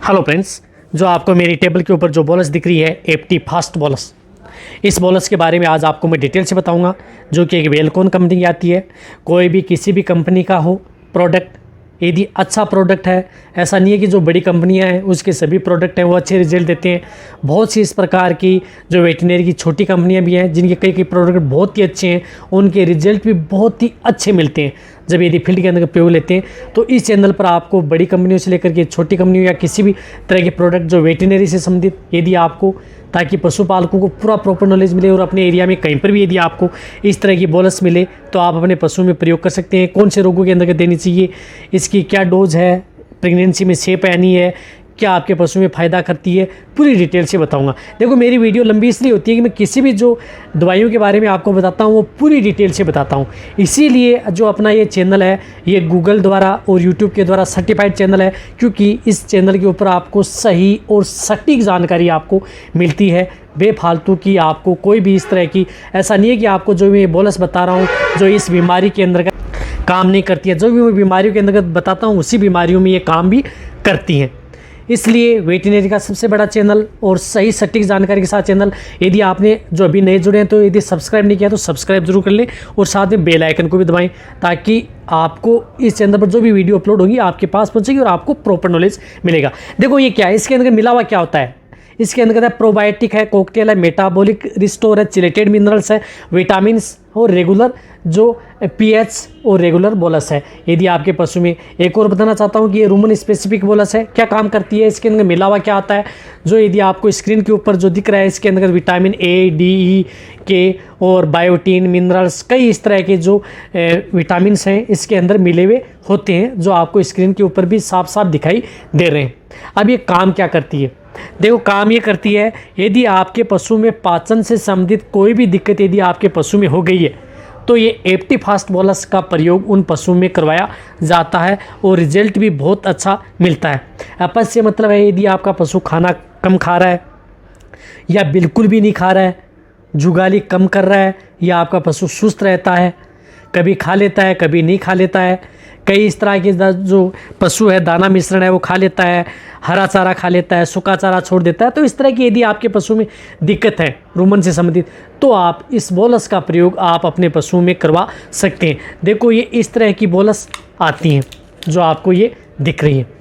Hello friends, जो आपको मेरी टेबल के ऊपर जो बोलस दिख रही है एप्टी फास्ट बोलस, इस बोलस के बारे में आज आपको मैं डिटेल से बताऊंगा। जो कि एक वेलकॉन कंपनी की आती है। कोई भी किसी भी कंपनी का हो प्रोडक्ट, यदि अच्छा प्रोडक्ट है, ऐसा नहीं है कि जो बड़ी कंपनियां हैं उसके सभी प्रोडक्ट हैं वो अच्छे रिजल्ट देते हैं। बहुत सी इस प्रकार की जो वेटनरी की छोटी कंपनियां भी हैं जिनके कई कई प्रोडक्ट बहुत ही अच्छे हैं, उनके रिजल्ट भी बहुत ही अच्छे मिलते हैं जब यदि फील्ड के अंदर प्रयोग लेते हैं। तो इस चैनल पर आपको बड़ी कंपनियों से लेकर के छोटी कंपनियों या किसी भी तरह के प्रोडक्ट जो वेटनरी से संबंधित, यदि आपको ताकि पशुपालकों को पूरा प्रॉपर नॉलेज मिले और अपने एरिया में कहीं पर भी यदि आपको इस तरह की बोलस मिले तो आप अपने पशु में प्रयोग कर सकते हैं। कौन से रोगों के अंदर देनी चाहिए, इसकी क्या डोज है, प्रेगनेंसी में सेफ है नहीं है, क्या आपके पशु में फ़ायदा करती है, पूरी डिटेल से बताऊंगा। देखो, मेरी वीडियो लंबी इसलिए होती है कि मैं किसी भी जो दवाइयों के बारे में आपको बताता हूँ वो पूरी डिटेल से बताता हूँ। इसीलिए जो अपना ये चैनल है ये गूगल द्वारा और यूट्यूब के द्वारा सर्टिफाइड चैनल है, क्योंकि इस चैनल के ऊपर आपको सही और सटीक जानकारी आपको मिलती है। बेफालतू की आपको कोई भी इस तरह की, ऐसा नहीं है कि आपको जो मैं बोलस बता रहा हूँ जो इस बीमारी के अंदर काम नहीं करती है, जो भी मैं बीमारियों के अंदर बताता हूँ उसी बीमारियों में ये काम भी करती हैं। इसलिए वेटनरी का सबसे बड़ा चैनल और सही सटीक जानकारी के साथ चैनल, यदि आपने जो अभी नए जुड़े हैं तो यदि सब्सक्राइब नहीं किया तो सब्सक्राइब जरूर कर लें और साथ में बेल आइकन को भी दबाएं, ताकि आपको इस चैनल पर जो भी वीडियो अपलोड होगी आपके पास पहुंचेगी और आपको प्रॉपर नॉलेज मिलेगा। देखो, ये क्या है, इसके अंदर मिला हुआ क्या होता है। इसके अंदर है प्रोबायोटिक है, कॉकटेल है, मेटाबॉलिक रिस्टोर है, चिलेटेड मिनरल्स है, विटामिन और रेगुलर जो पीएच और रेगुलर बोलस है। यदि आपके पशु में, एक और बताना चाहता हूँ कि ये रूमन स्पेसिफिक बोलस है। क्या काम करती है, इसके अंदर मिला हुआ क्या आता है, जो यदि आपको स्क्रीन के ऊपर जो दिख रहा है इसके अंदर विटामिन ए, डी, ई, के और बायोटीन, मिनरल्स, कई इस तरह के जो विटामिन हैं इसके अंदर मिले हुए होते हैं, जो आपको स्क्रीन के ऊपर भी साफ साफ दिखाई दे रहे हैं। अब ये काम क्या करती है, देखो काम ये करती है, यदि आपके पशु में पाचन से संबंधित कोई भी दिक्कत यदि आपके पशु में हो गई है तो ये एप्टी फास्ट बोलस का प्रयोग उन पशु में करवाया जाता है और रिजल्ट भी बहुत अच्छा मिलता है। अपच से मतलब है यदि आपका पशु खाना कम खा रहा है या बिल्कुल भी नहीं खा रहा है, जुगाली कम कर रहा है, या आपका पशु सुस्त रहता है, कभी खा लेता है कभी नहीं खा लेता है, कई इस तरह के जो पशु है दाना मिश्रण है वो खा लेता है, हरा चारा खा लेता है, सूखा चारा छोड़ देता है, तो इस तरह की यदि आपके पशु में दिक्कत है रूमन से संबंधित तो आप इस बोलस का प्रयोग आप अपने पशु में करवा सकते हैं। देखो, ये इस तरह की बोलस आती हैं जो आपको ये दिख रही है।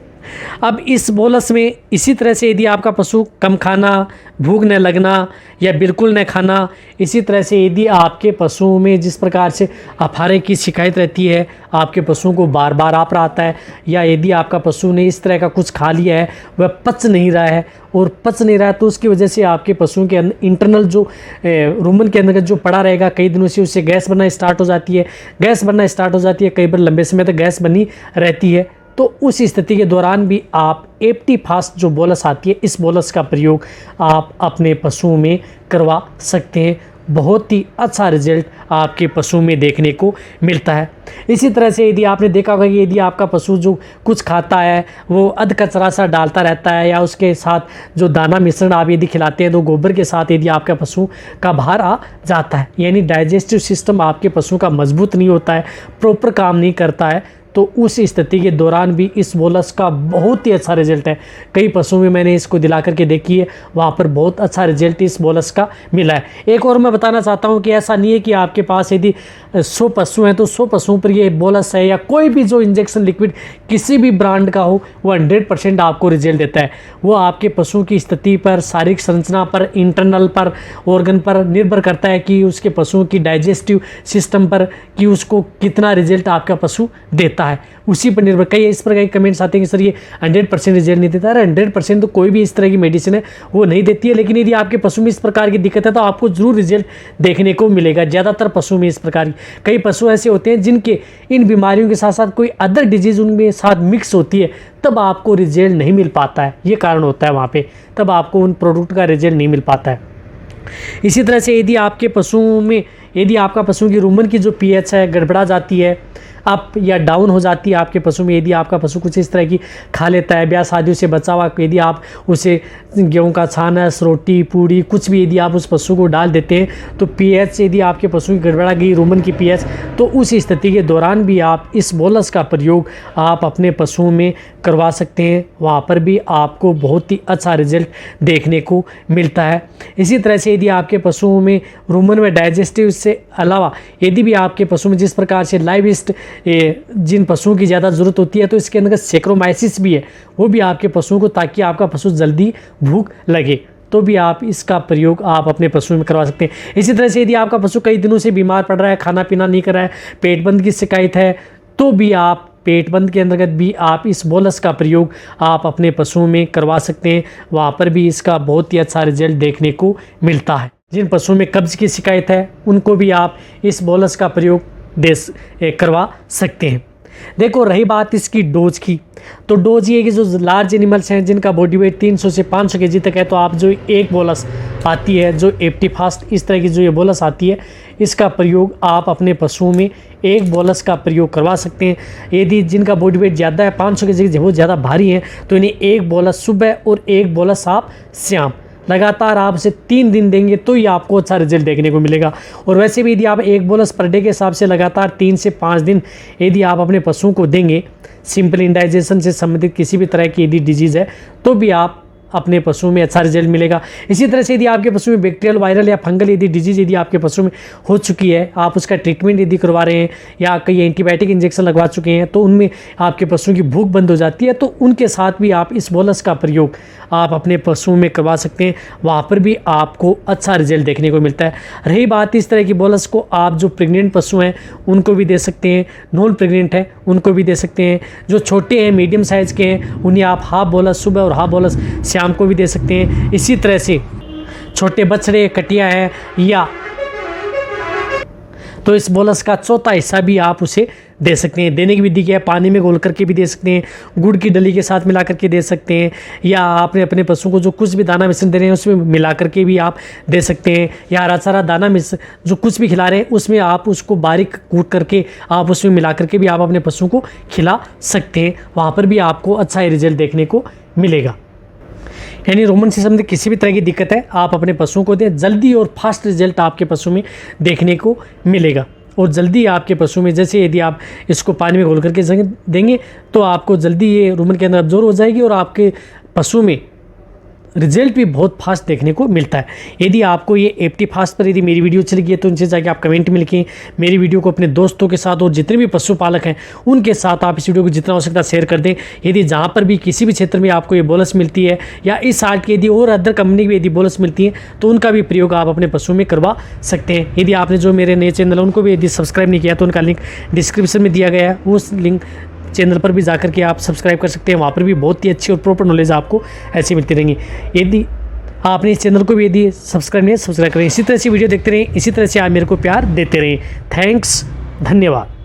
अब इस बोलस में इसी तरह से यदि आपका पशु कम खाना, भूख न लगना या बिल्कुल न खाना, इसी तरह से यदि आपके पशुओं में जिस प्रकार से अफारे की शिकायत रहती है, आपके पशुओं को बार बार आप रहा आता है, या यदि आपका पशु ने इस तरह का कुछ खा लिया है वह पच नहीं रहा है और पच नहीं रहा है तो उसकी वजह से आपके पशुओं के इंटरनल जो रूमन के अंदर जो पड़ा रहेगा कई दिनों से, उससे गैस बनना स्टार्ट हो जाती है। गैस बनना स्टार्ट हो जाती है, कई बार लंबे समय तक गैस बनी रहती है। तो उस स्थिति के दौरान भी आप एप्टी फास्ट जो बोलस आती है इस बोलस का प्रयोग आप अपने पशुओं में करवा सकते हैं। बहुत ही अच्छा रिजल्ट आपके पशु में देखने को मिलता है। इसी तरह से यदि आपने देखा होगा कि यदि आपका पशु जो कुछ खाता है वो अध कचरा सा डालता रहता है, या उसके साथ जो दाना मिश्रण आप यदि खिलाते हैं तो गोबर के साथ यदि आपका पशु का बाहर आ जाता है, यानी डाइजेस्टिव सिस्टम आपके पशु का मजबूत नहीं होता है, प्रॉपर काम नहीं करता है, तो उस स्थिति के दौरान भी इस बोलस का बहुत ही अच्छा रिजल्ट है। कई पशुओं में मैंने इसको दिला करके देखी है, वहाँ पर बहुत अच्छा रिजल्ट इस बोलस का मिला है। एक और मैं बताना चाहता हूँ कि ऐसा नहीं है कि आपके पास यदि 100 पशु हैं तो 100 पशुओं पर ये बोलस है, या कोई भी जो इंजेक्शन लिक्विड किसी भी ब्रांड का हो वो 100% आपको रिजल्ट देता है। वो आपके पशु की स्थिति पर, शारीरिक संरचना पर, इंटरनल पर, ऑर्गन पर निर्भर करता है कि उसके पशुओं की डाइजेस्टिव सिस्टम पर कि उसको कितना रिजल्ट आपका पशु देता है, उसी पर निर्भर। कई इस प्रकार के कमेंट्स आते हैं कि सर ये 100% रिजल्ट नहीं देता है। 100% तो कोई भी इस तरह की मेडिसिन है वो नहीं देती है, लेकिन यदि आपके पशु में इस प्रकार की दिक्कत है तो आपको जरूर रिजल्ट देखने को मिलेगा। ज़्यादातर पशु में इस प्रकार की, कई पशु ऐसे होते हैं जिनके इन बीमारियों के साथ साथ कोई अदर डिजीज़ उनके साथ मिक्स होती है, तब आपको रिजल्ट नहीं मिल पाता है। ये कारण होता है वहाँ पर, तब आपको उन प्रोडक्ट का रिजल्ट नहीं मिल पाता है। इसी तरह से यदि आपके पशुओं में, यदि आपका पशु की रूमन की जो पीएच है गड़बड़ा जाती है, अप या डाउन हो जाती है आपके पशु में, यदि आपका पशु कुछ इस तरह की खा लेता है, ब्याह शादियों से बचा हुआ, यदि आप उसे गेहूं का छानस, रोटी, पूड़ी कुछ भी यदि आप उस पशु को डाल देते हैं तो पीएच यदि आपके पशु की गड़बड़ा गई रूमन की पीएच, तो उस स्थिति के दौरान भी आप इस बोलस का प्रयोग आप अपने पशुओं में करवा सकते हैं, वहाँ पर भी आपको बहुत ही अच्छा रिजल्ट देखने को मिलता है। इसी तरह से यदि आपके पशुओं में रूमन में डाइजेस्टिव से अलावा यदि भी आपके पशु में जिस प्रकार से लाइविस्ट जिन पशुओं की ज़्यादा ज़रूरत होती है, तो इसके अंदर सेक्रोमाइसिस भी है, वो भी आपके पशुओं को, ताकि आपका पशु जल्दी भूख लगे, तो भी आप इसका प्रयोग आप अपने पशु में करवा सकते हैं। इसी तरह से यदि आपका पशु कई दिनों से बीमार पड़ रहा है, खाना पीना नहीं कर रहा है, पेट बंद की शिकायत है, तो भी आप पेट बंद के अंतर्गत भी आप इस बोलस का प्रयोग आप अपने पशुओं में करवा सकते हैं। वहाँ पर भी इसका बहुत ही अच्छा रिजल्ट देखने को मिलता है। जिन पशुओं में कब्ज की शिकायत है, उनको भी आप इस बोलस का प्रयोग करवा सकते हैं। देखो, रही बात इसकी डोज की, तो डोज ये कि जो लार्ज एनिमल्स हैं जिनका बॉडी वेट 300 से 500 केजी तक है, तो आप जो एक बोलस आती है, जो एप्टीफास्ट इस तरह की जो ये बोलस आती है, इसका प्रयोग आप अपने पशुओं में एक बोलस का प्रयोग करवा सकते हैं। यदि जिनका बॉडी वेट ज़्यादा है, 500 केजी बहुत ज़्यादा भारी है, तो इन्हें एक बोलस सुबह और एक बोलस आप शाम लगातार आप इसे 3 दिन देंगे, तो ही आपको अच्छा रिजल्ट देखने को मिलेगा। और वैसे भी यदि आप एक बोलस पर डे के हिसाब से लगातार 3 से 5 दिन यदि आप अपने पशुओं को देंगे, सिंपल इंडाइजेशन से संबंधित किसी भी तरह की यदि डिजीज़ है, तो भी आप अपने पशुओं में अच्छा रिजल्ट मिलेगा। इसी तरह से यदि आपके पशु में बैक्टीरियल, वायरल या फंगल यदि डिजीज़ यदि आपके पशु में हो चुकी है, आप उसका ट्रीटमेंट यदि करवा रहे हैं या कई एंटीबायोटिक इंजेक्शन लगवा चुके हैं, तो उनमें आपके पशुओं की भूख बंद हो जाती है, तो उनके साथ भी आप इस बोलस का प्रयोग आप अपने पशुओं में करवा सकते हैं। वहाँ पर भी आपको अच्छा रिजल्ट देखने को मिलता है। रही बात इस तरह की बोलस को आप जो प्रेग्नेंट पशु हैं उनको भी दे सकते हैं, नॉन प्रेग्नेंट हैं उनको भी दे सकते हैं, जो छोटे हैं मीडियम साइज़ के हैं उन्हें आप हाफ बोलस सुबह और हाफ बोलस शाम को भी दे सकते हैं। इसी तरह से छोटे बछड़े, कटिया है, या तो इस बोलस का चौथा हिस्सा भी आप उसे दे सकते हैं। देने की विधि क्या है, पानी में घोल करके भी दे सकते हैं, गुड़ की डली के साथ मिला करके दे सकते हैं, या आपने अपने पशु को जो कुछ भी दाना मिश्रण दे रहे हैं उसमें मिला करके भी आप दे सकते हैं, या हरा चारा दाना मिश्रण जो कुछ भी खिला रहे हैं उसमें आप उसको बारीक कूट करके आप उसमें मिला करके भी आप अपने पशु को खिला सकते हैं। वहाँ पर भी आपको अच्छा रिजल्ट देखने को मिलेगा। यानी रोमन से संबंधित किसी भी तरह की दिक्कत है, आप अपने पशुओं को दें, जल्दी और फास्ट रिजल्ट आपके पशु में देखने को मिलेगा। और जल्दी आपके पशु में, जैसे यदि आप इसको पानी में घोल करके देंगे, तो आपको जल्दी ये रूमन के अंदर अब्जॉर्ब हो जाएगी और आपके पशु में रिजल्ट भी बहुत फास्ट देखने को मिलता है। यदि आपको ये एप्टीफास्ट पर यदि मेरी वीडियो अच्छी लगी है, तो उनसे जाके आप कमेंट में लिखें। मेरी वीडियो को अपने दोस्तों के साथ और जितने भी पशुपालक हैं उनके साथ आप इस वीडियो को जितना हो सकता है शेयर कर दें। यदि जहाँ पर भी किसी भी क्षेत्र में आपको ये बोलस मिलती है, या इस आर्ट की यदि और अदर कंपनी की यदि बोलस मिलती है, तो उनका भी प्रयोग आप अपने पशु में करवा सकते हैं। यदि आपने जो मेरे नए चैनल है उनको भी यदि सब्सक्राइब नहीं किया, तो उनका लिंक डिस्क्रिप्शन में दिया गया है, उस लिंक चैनल पर भी जाकर के आप सब्सक्राइब कर सकते हैं। वहाँ पर भी बहुत ही अच्छी और प्रॉपर नॉलेज आपको ऐसी मिलती रहेंगी। यदि आपने इस चैनल को भी यदि सब्सक्राइब नहीं सब्सक्राइब करें। इसी तरह से वीडियो देखते रहें, इसी तरह से आप मेरे को प्यार देते रहें। थैंक्स, धन्यवाद।